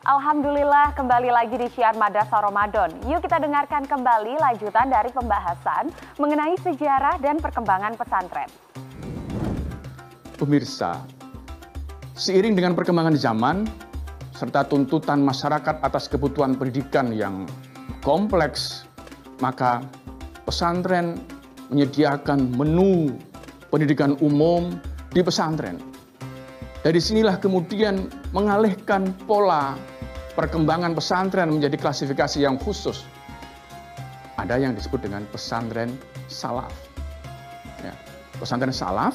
Alhamdulillah kembali lagi di Syiar Madrasah Ramadan. Yuk kita dengarkan kembali lanjutan dari pembahasan mengenai sejarah dan perkembangan pesantren. Pemirsa, seiring dengan perkembangan zaman serta tuntutan masyarakat atas kebutuhan pendidikan yang kompleks, maka pesantren menyediakan menu pendidikan umum di pesantren. Dari sinilah kemudian mengalihkan pola perkembangan pesantren menjadi klasifikasi yang khusus. Ada yang disebut dengan pesantren salaf. Ya, pesantren salaf,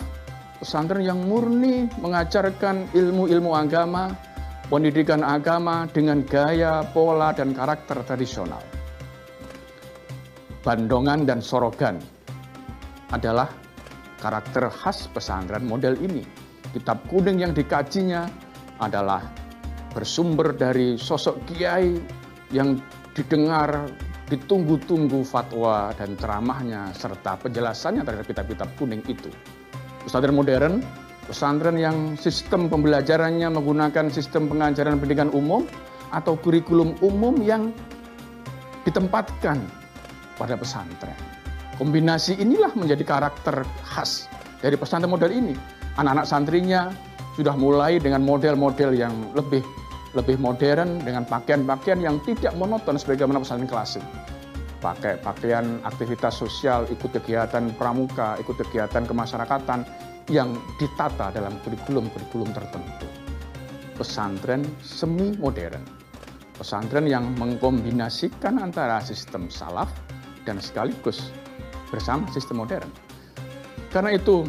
pesantren yang murni mengajarkan ilmu-ilmu agama, pendidikan agama dengan gaya, pola, dan karakter tradisional. Bandongan dan sorogan adalah karakter khas pesantren model ini. Kitab kuning yang dikajinya adalah bersumber dari sosok kiai yang didengar, ditunggu-tunggu fatwa dan ceramahnya serta penjelasannya terhadap kitab-kitab kuning itu. Pesantren modern, pesantren yang sistem pembelajarannya menggunakan sistem pengajaran pendidikan umum atau kurikulum umum yang ditempatkan pada pesantren. Kombinasi inilah menjadi karakter khas dari pesantren model ini. Anak-anak santrinya sudah mulai dengan model-model yang lebih modern dengan pakaian-pakaian yang tidak monoton sebagaimana pesantren klasik. Pakai pakaian aktivitas sosial, ikut kegiatan pramuka, ikut kegiatan kemasyarakatan yang ditata dalam kurikulum-kurikulum tertentu. Pesantren semi modern. Pesantren yang mengkombinasikan antara sistem salaf dan sekaligus bersama sistem modern. Karena itu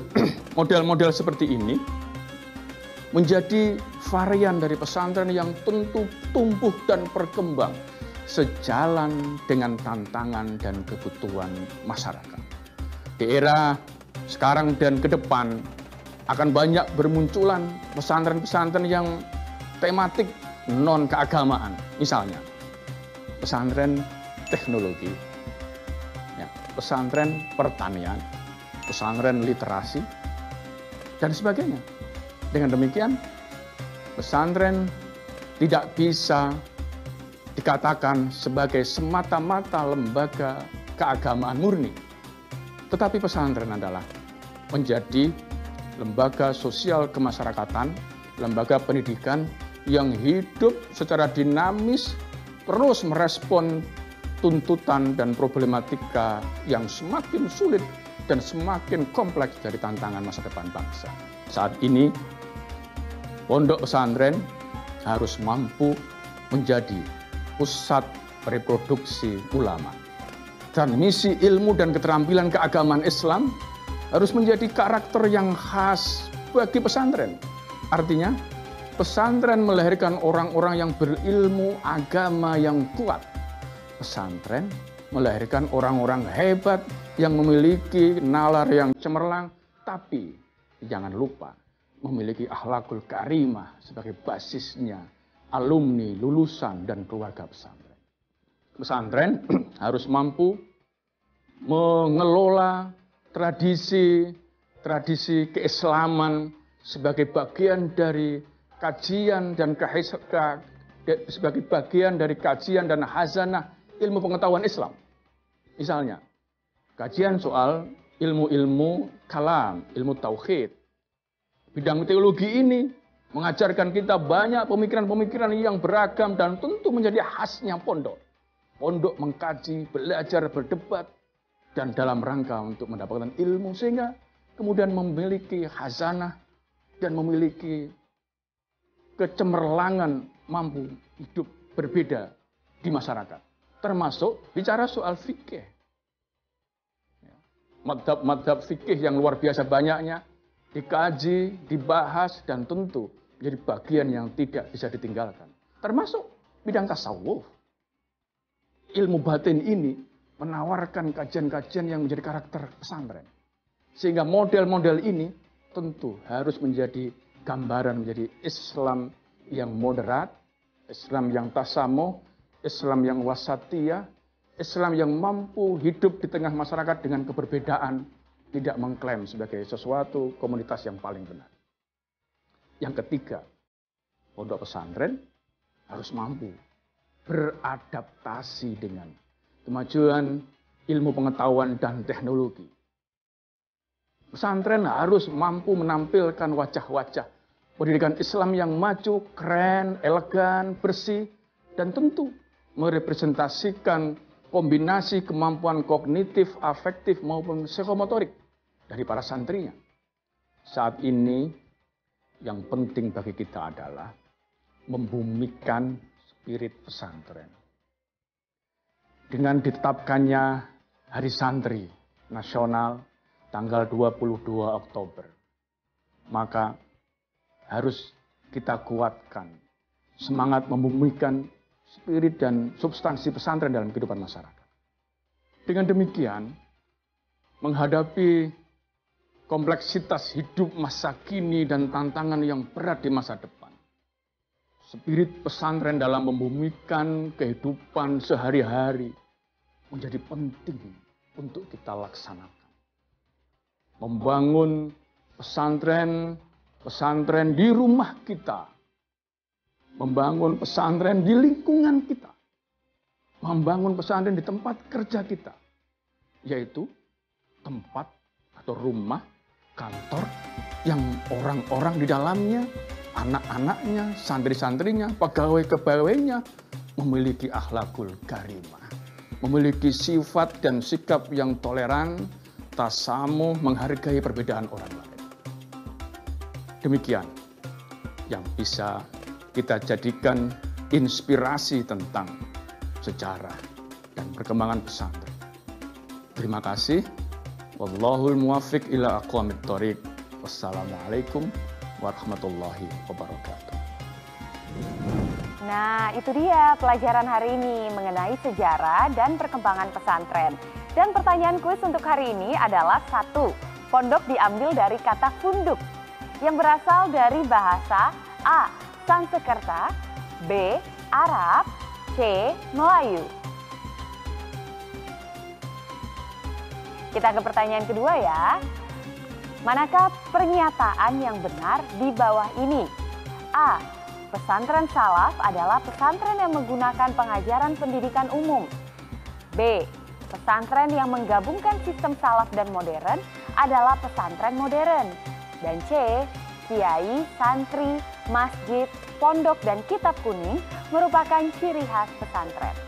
model-model seperti ini menjadi varian dari pesantren yang tentu tumbuh dan berkembang sejalan dengan tantangan dan kebutuhan masyarakat. Di era sekarang dan ke depan akan banyak bermunculan pesantren-pesantren yang tematik non-keagamaan. Misalnya pesantren teknologi, pesantren pertanian, pesantren literasi, dan sebagainya. Dengan demikian, pesantren tidak bisa dikatakan sebagai semata-mata lembaga keagamaan murni. Tetapi pesantren adalah menjadi lembaga sosial kemasyarakatan, lembaga pendidikan yang hidup secara dinamis, terus merespon tuntutan dan problematika yang semakin sulit dan semakin kompleks dari tantangan masa depan bangsa. Saat ini, pondok pesantren harus mampu menjadi pusat reproduksi ulama. Transmisi ilmu dan keterampilan keagamaan Islam harus menjadi karakter yang khas bagi pesantren. Artinya, pesantren melahirkan orang-orang yang berilmu agama yang kuat. Pesantren melahirkan orang-orang hebat yang memiliki nalar yang cemerlang, tapi jangan lupa memiliki akhlakul karimah sebagai basisnya alumni, lulusan, dan keluarga pesantren. Pesantren harus mampu mengelola tradisi keislaman sebagai bagian dari kajian dan sebagai bagian dari kajian dan hazanah ilmu pengetahuan Islam. Misalnya, kajian soal ilmu-ilmu kalam, ilmu tauhid. Bidang teologi ini mengajarkan kita banyak pemikiran-pemikiran yang beragam dan tentu menjadi khasnya pondok. Pondok mengkaji, belajar, berdebat, dan dalam rangka untuk mendapatkan ilmu sehingga kemudian memiliki khazanah dan memiliki kecemerlangan mampu hidup berbeda di masyarakat. Termasuk bicara soal fikih. Madhab fikih yang luar biasa banyaknya dikaji, dibahas, dan tentu menjadi bagian yang tidak bisa ditinggalkan. Termasuk bidang tasawuf. Ilmu batin ini menawarkan kajian-kajian yang menjadi karakter pesantren. Sehingga model-model ini tentu harus menjadi gambaran menjadi Islam yang moderat, Islam yang tasamuh, Islam yang wasatiyah, Islam yang mampu hidup di tengah masyarakat dengan keberbedaan, tidak mengklaim sebagai sesuatu komunitas yang paling benar. Yang ketiga, pondok pesantren harus mampu beradaptasi dengan kemajuan ilmu pengetahuan dan teknologi. Pesantren harus mampu menampilkan wajah-wajah pendidikan Islam yang maju, keren, elegan, bersih, dan tentu merepresentasikan kombinasi kemampuan kognitif, afektif, maupun psikomotorik dari para santrinya. Saat ini yang penting bagi kita adalah membumikan spirit pesantren. Dengan ditetapkannya Hari Santri Nasional tanggal 22 Oktober, maka harus kita kuatkan semangat membumikan spirit dan substansi pesantren dalam kehidupan masyarakat. Dengan demikian, menghadapi kompleksitas hidup masa kini dan tantangan yang berat di masa depan, spirit pesantren dalam membumikan kehidupan sehari-hari menjadi penting untuk kita laksanakan. Membangun pesantren di rumah kita, membangun pesantren di lingkungan kita, membangun pesantren di tempat kerja kita, yaitu tempat atau rumah, kantor yang orang-orang di dalamnya, anak-anaknya, santri-santrinya, pegawai-kepegawainya memiliki akhlakul karimah, memiliki sifat dan sikap yang toleran, tasamuh, menghargai perbedaan orang lain. Demikian yang bisa kita jadikan inspirasi tentang sejarah dan perkembangan pesantren. Terima kasih. Wallahul muwaffiq ila aqwamit thoriq. Wassalamualaikum warahmatullahi wabarakatuh. Nah, itu dia pelajaran hari ini mengenai sejarah dan perkembangan pesantren. Dan pertanyaan kuis untuk hari ini adalah 1. Pondok diambil dari kata funduk yang berasal dari bahasa A. Sanskerta, B. Arab, C. Melayu. Kita ke pertanyaan kedua ya. Manakah pernyataan yang benar di bawah ini? A. Pesantren salaf adalah pesantren yang menggunakan pengajaran pendidikan umum. B. Pesantren yang menggabungkan sistem salaf dan modern adalah pesantren modern. Dan C. Kiai, santri, masjid, pondok, dan kitab kuning merupakan ciri khas pesantren.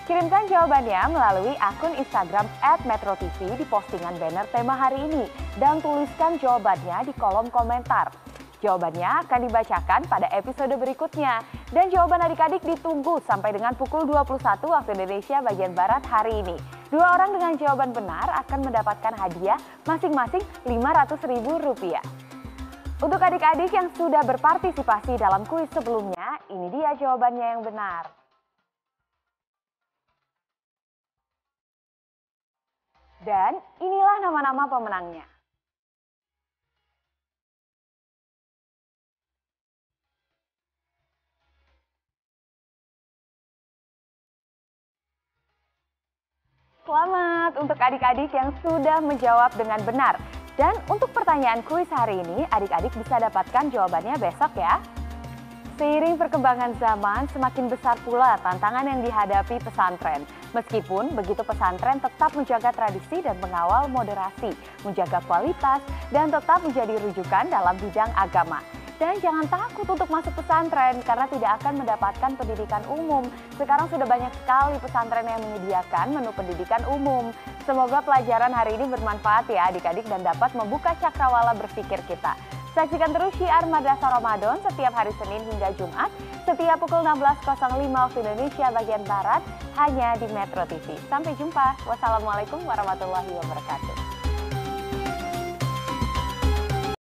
Kirimkan jawabannya melalui akun Instagram @metrotv di postingan banner tema hari ini dan tuliskan jawabannya di kolom komentar. Jawabannya akan dibacakan pada episode berikutnya. Dan jawaban adik-adik ditunggu sampai dengan pukul 21 waktu Indonesia bagian Barat hari ini. 2 orang dengan jawaban benar akan mendapatkan hadiah masing-masing Rp500.000. Untuk adik-adik yang sudah berpartisipasi dalam kuis sebelumnya, ini dia jawabannya yang benar. Dan inilah nama-nama pemenangnya. Selamat untuk adik-adik yang sudah menjawab dengan benar. Dan untuk pertanyaan kuis hari ini, adik-adik bisa dapatkan jawabannya besok ya. Seiring perkembangan zaman, semakin besar pula tantangan yang dihadapi pesantren. Meskipun begitu, pesantren tetap menjaga tradisi dan mengawal moderasi, menjaga kualitas, dan tetap menjadi rujukan dalam bidang agama. Dan jangan takut untuk masuk pesantren karena tidak akan mendapatkan pendidikan umum. Sekarang sudah banyak sekali pesantren yang menyediakan menu pendidikan umum. Semoga pelajaran hari ini bermanfaat ya adik-adik dan dapat membuka cakrawala berpikir kita. Saksikan terus Syiar Madrasah Ramadan setiap hari Senin hingga Jumat, setiap pukul 16.05 waktu Indonesia bagian Barat, hanya di Metro TV. Sampai jumpa. Wassalamualaikum warahmatullahi wabarakatuh.